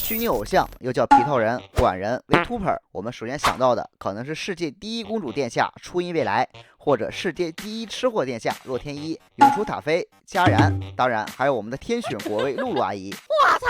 虚拟偶像又叫皮套人、管人、VTuber，我们首先想到的可能是世界第一公主殿下初音未来，或者世界第一吃货殿下洛天依、永雏塔菲、佳然，当然还有我们的天选国味露露阿姨。我操！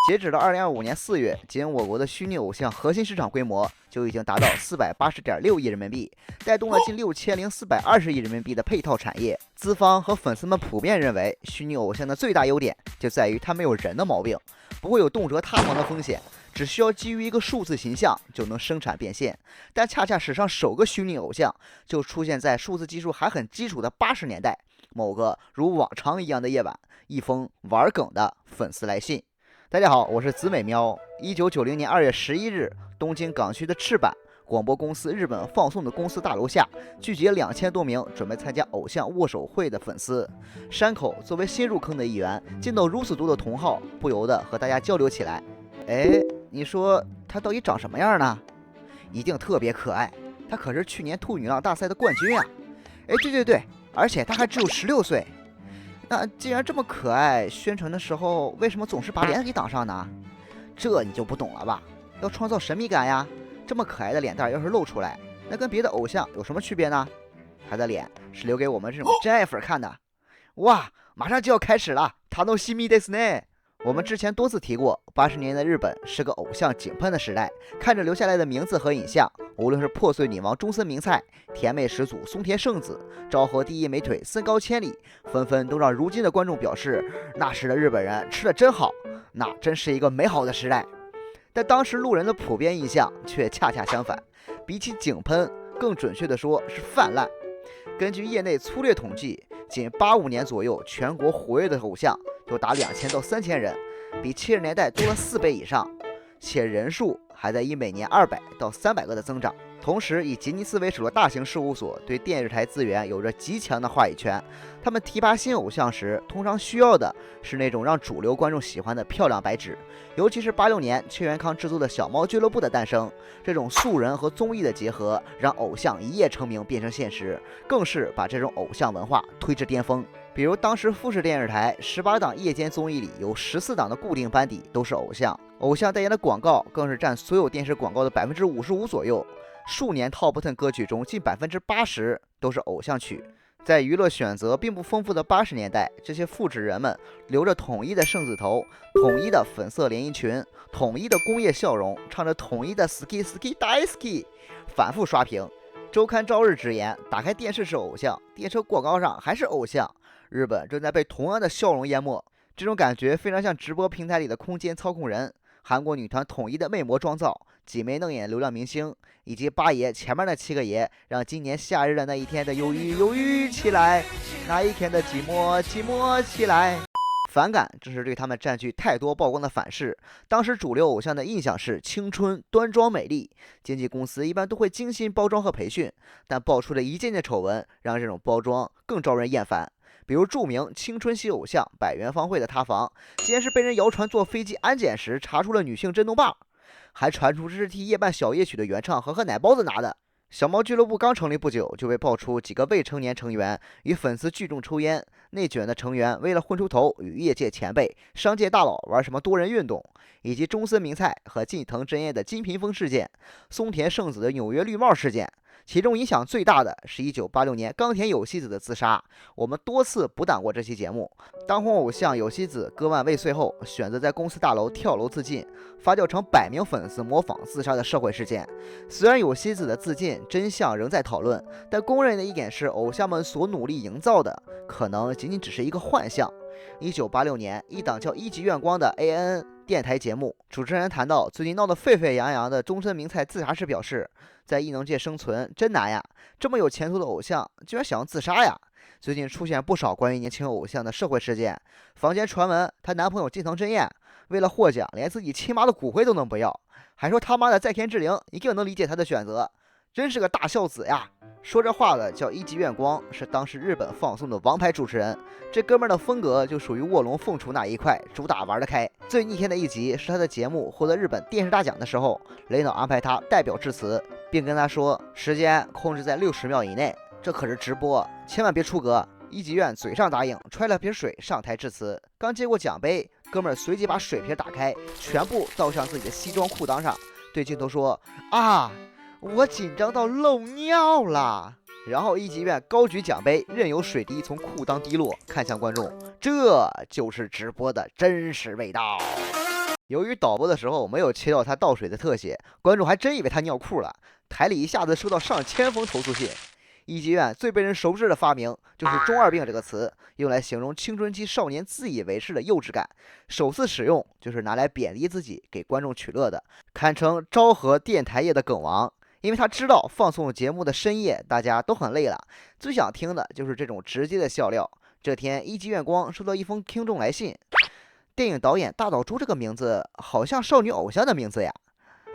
截止到2025年4月，仅我国的虚拟偶像核心市场规模就已经达到480.6亿人民币，带动了近6420亿人民币的配套产业。资方和粉丝们普遍认为，虚拟偶像的最大优点就在于它没有人的毛病，不会有动辄塌房的风险，只需要基于一个数字形象就能生产变现。但恰恰史上首个虚拟偶像就出现在数字技术还很基础的80年代，某个如往常一样的夜晚，一封玩梗的粉丝来信。大家好，我是紫美喵。1990年2月11日，东京港区的赤坂广播公司日本放送的公司大楼下，聚集2000多名准备参加偶像握手会的粉丝。山口作为新入坑的一员，见到如此多的同好，不由得和大家交流起来。哎，你说他到底长什么样呢？一定特别可爱，他可是去年兔女郎大赛的冠军啊！哎，对，而且他还只有16岁。那既然这么可爱，宣传的时候为什么总是把脸给挡上呢？这你就不懂了吧？要创造神秘感呀！这么可爱的脸蛋要是露出来，那跟别的偶像有什么区别呢？他的脸是留给我们这种真爱粉看的。哇，马上就要开始了，楽しみですね！我们之前多次提过，80年代的日本是个偶像井喷的时代，看着留下来的名字和影像，无论是破碎女王中森明菜、甜妹始祖松田圣子、昭和第一美腿森高千里，纷纷都让如今的观众表示，那时的日本人吃得真好，那真是一个美好的时代。但当时路人的普遍印象却恰恰相反，比起井喷，更准确的说是泛滥。根据业内粗略统计，仅85年左右，全国活跃的偶像就达2000到3000人，比70年代多了4倍以上，且人数还在以每年200到300个的增长。同时，以吉尼斯为首的大型事务所对电视台资源有着极强的话语权，他们提拔新偶像时，通常需要的是那种让主流观众喜欢的漂亮白纸。尤其是86年邱元康制作的小猫俱乐部的诞生，这种素人和综艺的结合，让偶像一夜成名变成现实，更是把这种偶像文化推至巅峰。比如当时富士电视台18档夜间综艺里有14档的固定班底都是偶像，偶像代言的广告更是占所有电视广告的55%左右。数年 Top 10歌曲中近80%都是偶像曲。在娱乐选择并不丰富的80年代，这些复制人们留着统一的圣子头，统一的粉色连衣裙，统一的工业笑容，唱着统一的 ski ski 大 ski， 反复刷屏。周刊朝日直言，打开电视是偶像，电车广告上还是偶像。日本正在被同样的笑容淹没，这种感觉非常像直播平台里的空间操控人。韩国女团统一的魅魔妆造，几枚瞪眼流量明星，以及八爷前面的7个爷，让今年夏日的那一天的忧郁忧郁起来，那一天的寂寞寂寞起来。反感正是对他们占据太多曝光的反噬。当时主流偶像的印象是青春、端庄、美丽，经纪公司一般都会精心包装和培训，但爆出的一件件丑闻，让这种包装更招人厌烦。比如著名青春系偶像百元方会的塌房，竟然是被人谣传坐飞机安检时查出了女性震动棒，还传出这是替夜半小夜曲的原唱和奶包子拿的。小猫俱乐部刚成立不久，就被爆出几个未成年成员与粉丝聚众抽烟，内卷的成员为了混出头，与业界前辈、商界大佬玩什么多人运动，以及中森明菜和近藤真彦的金屏风事件，松田圣子的纽约绿帽事件。其中影响最大的是1986年冈田有希子的自杀。我们多次补档过这期节目。当红偶像有希子割腕未遂后，选择在公司大楼跳楼自尽，发酵成百名粉丝模仿自杀的社会事件。虽然有希子的自尽真相仍在讨论，但公认的一点是，偶像们所努力营造的可能仅仅只是一个幻象。1986年，一档叫《一级院光》的 ANN 电台节目，主持人谈到最近闹得沸沸扬扬的中森明菜自杀时表示，在艺能界生存真难呀，这么有前途的偶像居然想要自杀呀。最近出现不少关于年轻偶像的社会事件，坊间传闻她男朋友近藤真彦为了获奖连自己亲妈的骨灰都能不要，还说他妈的在天之灵一定能理解他的选择，真是个大孝子呀。说这话的叫一级院光，是当时日本放送的王牌主持人。这哥们儿的风格就属于卧龙凤雏那一块，主打玩得开。最逆天的一集是他的节目获得日本电视大奖的时候，雷导安排他代表致辞，并跟他说时间控制在60秒以内，这可是直播，千万别出格。一级院嘴上答应，揣了瓶水上台致辞，刚接过奖杯，哥们儿随即把水瓶打开，全部倒向自己的西装裤裆上，对镜头说：“啊，我紧张到漏尿了。”然后一级院高举奖杯，任由水滴从裤裆滴落，看向观众。这就是直播的真实味道。由于导播的时候没有切到他倒水的特写，观众还真以为他尿裤了，台里一下子收到上千封投诉信。一级院最被人熟知的发明就是“中二病”这个词，用来形容青春期少年自以为是的幼稚感。首次使用就是拿来贬低自己，给观众取乐的，堪称昭和电台业的梗王。因为他知道放送节目的深夜大家都很累了，最想听的就是这种直接的笑料。这天，一级院光收到一封听众来信，电影导演大岛渚这个名字好像少女偶像的名字呀。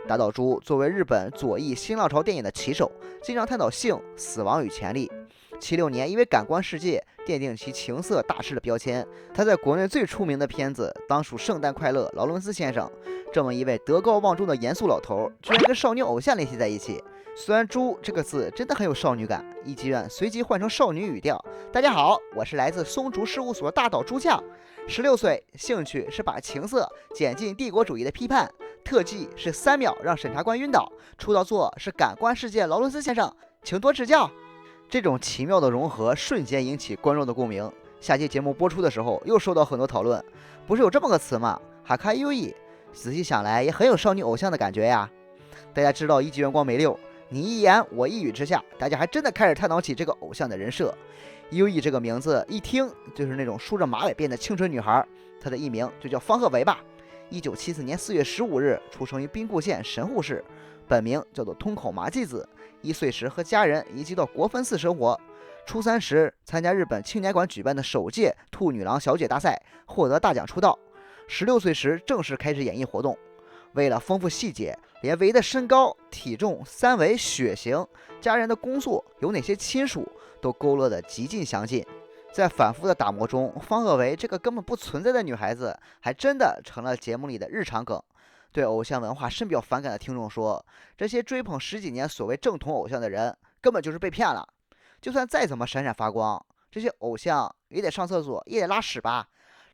大岛渚作为日本左翼新浪潮电影的旗手，经常探讨性、死亡与权利。76年因为《感官世界》奠定其情色大师的标签，他在国内最出名的片子当属《圣诞快乐，劳伦斯先生》。这么一位德高望重的严肃老头，居然跟少女偶像联系在一起。虽然“猪”这个字真的很有少女感，一级院随即换成少女语调：“大家好，我是来自松竹事务所的大岛渚酱，16岁，兴趣是把情色剪进帝国主义的批判，特技是3秒让审查官晕倒，出道作是《感官世界》劳伦斯先生，请多指教。”这种奇妙的融合瞬间引起观众的共鸣。下期节目播出的时候，又受到很多讨论。不是有这么个词吗？哈卡优异，仔细想来也很有少女偶像的感觉呀。大家知道一级元光没溜，你一言我一语之下，大家还真的开始探讨起这个偶像的人设。优异这个名字一听就是那种梳着马尾辫的青春女孩，她的艺名就叫方鹤维吧。1974年4月15日出生于兵库县神户市，本名叫做通口麻纪子。1岁时和家人移居到国分寺生活。初3时参加日本青年馆举办的首届兔女郎小姐大赛，获得大奖出道。16岁时正式开始演艺活动。为了丰富细节，连维的身高、体重、3围、血型、家人的工作、有哪些亲属都勾勒得极尽详尽。在反复的打磨中，方鹤维这个根本不存在的女孩子，还真的成了节目里的日常梗。对偶像文化深表反感的听众说，这些追捧10几年所谓正统偶像的人，根本就是被骗了。就算再怎么闪闪发光，这些偶像也得上厕所，也得拉屎吧？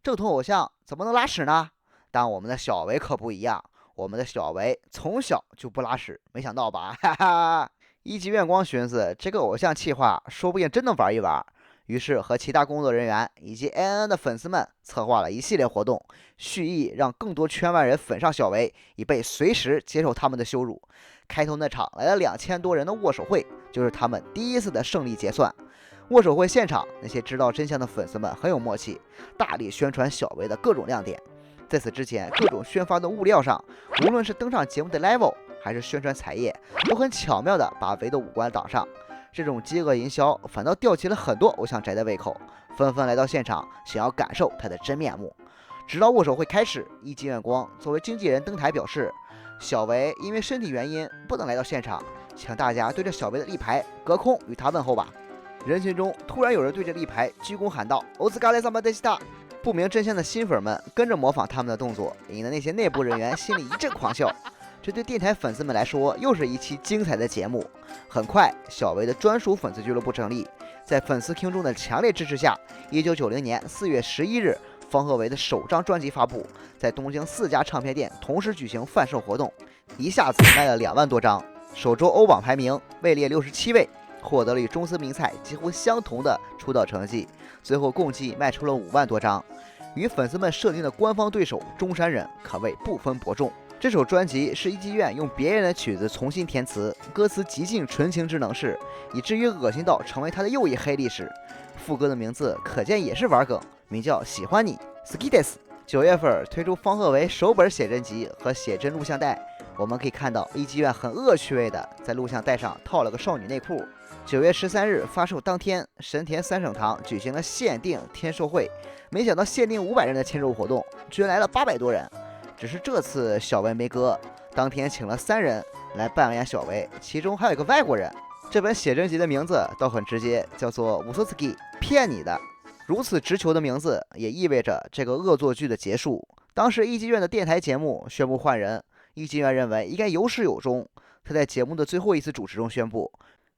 正统偶像怎么能拉屎呢？但我们的小维可不一样，我们的小维从小就不拉屎，没想到吧？哈哈！一级院光寻思，这个偶像企划说不定真能玩一玩。于是和其他工作人员以及 ANN 的粉丝们策划了一系列活动，蓄意让更多圈外人粉上小维，以备随时接受他们的羞辱。开头那场来了2000多人的握手会，就是他们第一次的胜利结算。握手会现场，那些知道真相的粉丝们很有默契，大力宣传小维的各种亮点。在此之前，各种宣发的物料上，无论是登上节目的 level， 还是宣传彩页，都很巧妙地把维的五官挡上。这种饥饿营销反倒吊起了很多偶像宅的胃口，纷纷来到现场，想要感受他的真面目。直到握手会开始，一级院光作为经纪人登台表示，小维因为身体原因不能来到现场，请大家对着小维的立牌隔空与他问候吧。人群中突然有人对着立牌鞠躬喊道：“欧兹嘎雷萨马德西塔！”不明真相的新粉们跟着模仿他们的动作，引得那些内部人员心里一阵狂笑。这对电台粉丝们来说，又是一期精彩的节目。很快，小维的专属粉丝俱乐部成立，在粉丝听众的强烈支持下，1990年4月11日，方鹤维的首张专辑发布，在东京4家唱片店同时举行贩售活动，一下子卖了2万多张，首周欧榜排名位列67位，获得了与中森明菜几乎相同的出道成绩，最后共计卖出了5万多张，与粉丝们设定的官方对手中山人可谓不分伯仲。这首专辑是一级院用别人的曲子重新填词，歌词极尽纯情之能事，以至于恶心到成为他的又一黑历史。副歌的名字可见也是玩梗，名叫喜欢你 Skides。 9月份推出方鹤维首本写真集和写真录像带，我们可以看到一级院很恶趣味的在录像带上套了个少女内裤。9月13日发售当天，神田三省堂举行了限定签售会，没想到限定500人的签售活动居然来了800多人。只是这次小维没歌，当天请了3人来扮演小维，其中还有一个外国人。这本写真集的名字倒很直接，叫做乌索斯基，骗你的。如此直球的名字也意味着这个恶作剧的结束。当时一级院的电台节目宣布换人，一级院认为应该有始有终。他在节目的最后一次主持中宣布，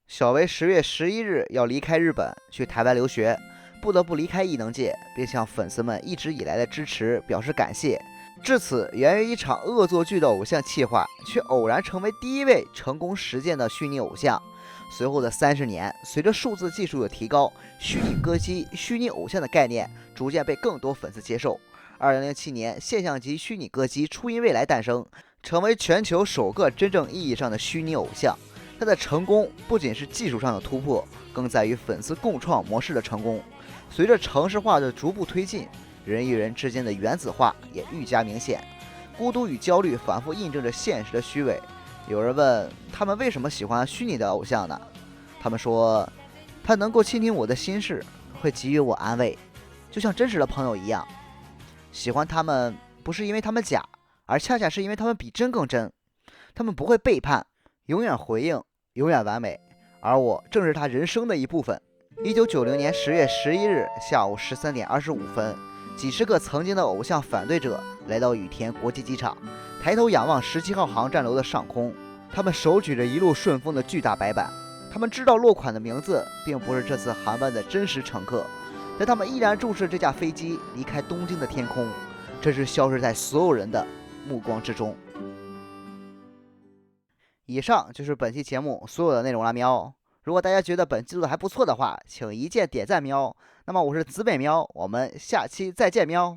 小维10月11日要离开日本去台湾留学，不得不离开艺能界，并向粉丝们一直以来的支持表示感谢。至此，源于一场恶作剧的偶像企划，却偶然成为第一位成功实践的虚拟偶像。随后的30年，随着数字技术的提高，虚拟歌姬、虚拟偶像的概念逐渐被更多粉丝接受。2007年，现象级虚拟歌姬初音未来诞生，成为全球首个真正意义上的虚拟偶像。它的成功不仅是技术上的突破，更在于粉丝共创模式的成功。随着城市化的逐步推进，人与人之间的原子化也愈加明显。孤独与焦虑反复印证着现实的虚伪。有人问他们为什么喜欢虚拟的偶像呢？他们说，他能够倾听我的心事，会给予我安慰，就像真实的朋友一样。喜欢他们不是因为他们假，而恰恰是因为他们比真更真。他们不会背叛，永远回应，永远完美。而我正是他人生的一部分。1990年10月11日下午13点25分，几十个曾经的偶像反对者来到羽田国际机场，抬头仰望17号航站楼的上空，他们手举着一路顺风的巨大白板。他们知道落款的名字并不是这次航班的真实乘客，但他们依然注视这架飞机离开东京的天空，这是消失在所有人的目光之中。以上就是本期节目所有的内容了，喵。如果大家觉得本期做的还不错的话，请一键点赞，喵。那么我是紫北喵，我们下期再见，喵。